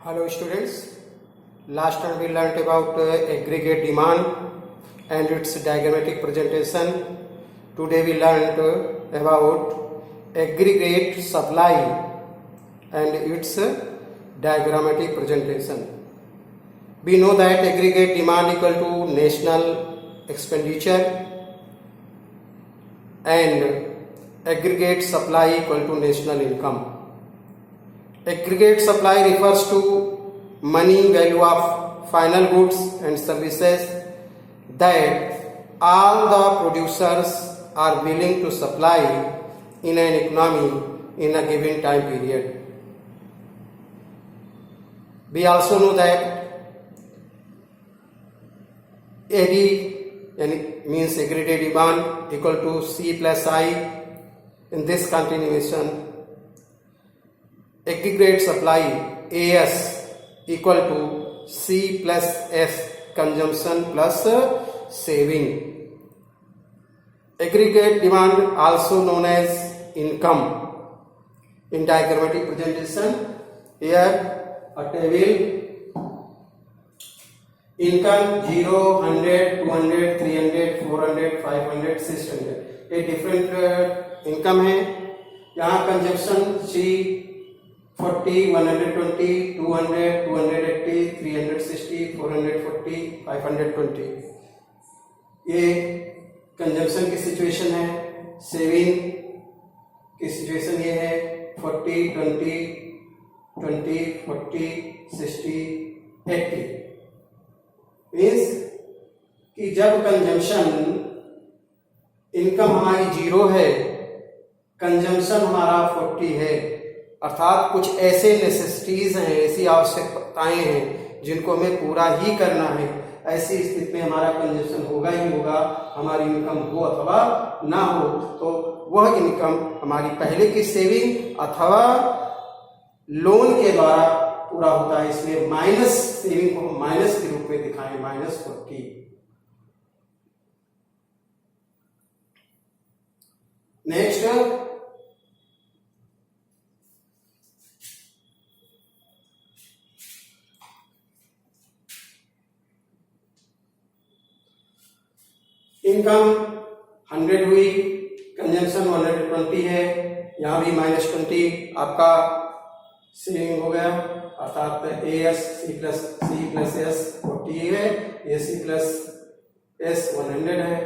Hello students, last time we learnt about aggregate demand and its diagrammatic presentation. Today we learnt about aggregate supply and its diagrammatic presentation. We know that aggregate demand equal to national expenditure and aggregate supply equal to national income. Aggregate supply refers to money value of final goods and services that all the producers are willing to supply in an economy in a given time period. We also know that AD means aggregate demand equal to C plus I. In this continuation, aggregate supply AS equal to C plus S, consumption plus saving. Aggregate demand also known as income. In diagrammatic presentation, here a table: income 0, 100, 200, 300, 400, 500, 600. ये different income है. यहाँ consumption C 40, 120, 200, 280, 360, 440, 520. ये consumption की situation है. Saving की situation ये है 40, 20, 20, 40, 60, 80. Means कि जब कंजम्पशन इनकम हमारी 0 है, कंजम्पशन हमारा 40 है, अर्थात कुछ ऐसे नेसेसिटीज हैं, ऐसी आवश्यकताएं हैं जिनको हमें पूरा ही करना है. ऐसी स्थिति में हमारा कंजम्पशन होगा ही होगा, हमारी इनकम हो अथवा ना हो. तो वह इनकम हमारी पहले की सेविंग अथवा लोन के द्वारा पूरा होता है. इसलिए माइनस सेविंग को हम माइनस के रूप में दिखाएं, -40. नेक्स्ट, इनकम 100 हुई, कंजम्पशन 120 है. यहां भी -20 आपका सेविंग हो गया, अर्थात AS C प्लस S 40 है, AC प्लस S 100 है.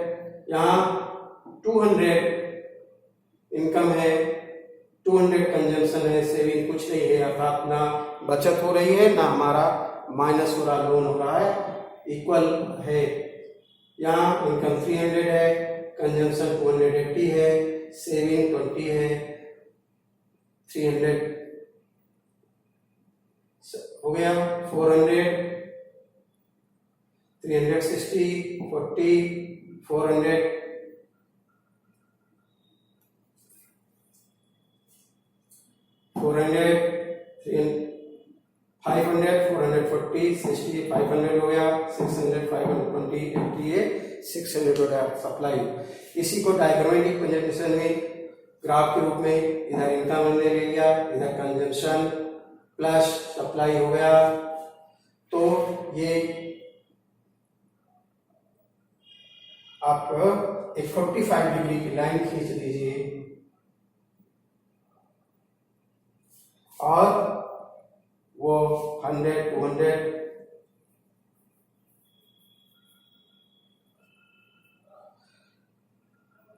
यहां 200 इनकम है, 200 कंजम्पशन है, सेविंग कुछ नहीं है, अर्थात ना बचत हो रही है ना हमारा माइनस हो रहा, लोन हो रहा है, इक्वल है. यहाँ इनकम 300 है, कंजम्पशन 280 है, सेविंग 20 है. 300 हो गया, 400, 360, 40, 400, 400, 500, 440, 60, 500 हो गया, 600, 520, 80, 600 हो गया सप्लाई. इसी को डायग्रामेटिक प्रेजेंटेशन में ग्राफ के रूप में इधर इनकम हमने ले लिया, इधर कंजम्पशन प्लस सप्लाई हो गया. तो ये आप एक 45 डिग्री की लाइन खींच दीजिए और वो 100, 200,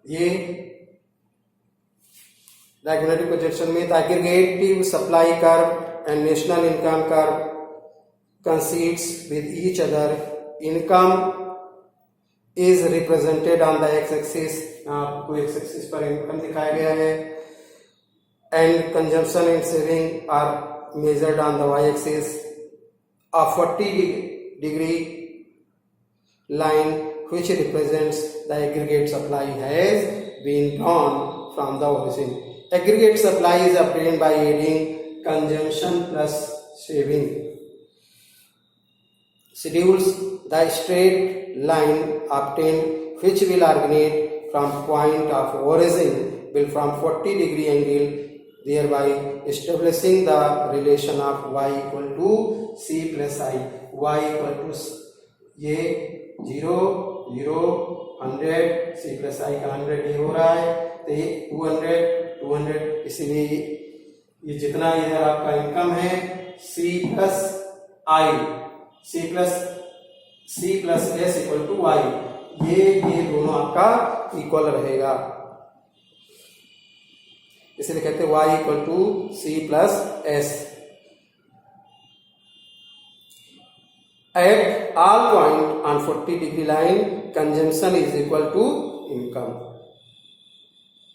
ये डायग्रामेटिक प्रोजेक्शन में aggregative supply curve and national income curve coincides with each other. Income is represented on the x-axis. आपको x-axis पर income दिखाया गया है, and consumption and saving are measured on the y-axis. A 40-degree line which represents the aggregate supply has been drawn from the origin. Aggregate supply is obtained by adding consumption plus saving. Schedules the straight line obtained which will originate from point of origin will from 40 degree angle thereby establishing the relation of y equal to c plus i. y equal to ये 0 0 100 c plus i का 100 ये हो रहा है, तो ये 200 इसीलिए ये जितना इधर आपका इनकम है c plus s equal to y, ये दोनों आपका इक्वल रहेगा, इसलिए कहते हैं y equal to c plus s. At all point on 40-degree line, consumption is equal to income.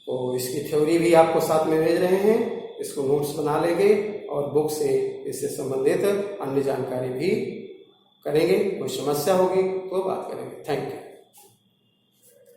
तो इसकी थ्योरी भी आपको साथ में भेज रहे हैं, इसको नोट्स बना लेंगे और बुक से इससे संबंधित अन्य जानकारी भी करेंगे. कोई समस्या होगी तो बात करेंगे. Thank you.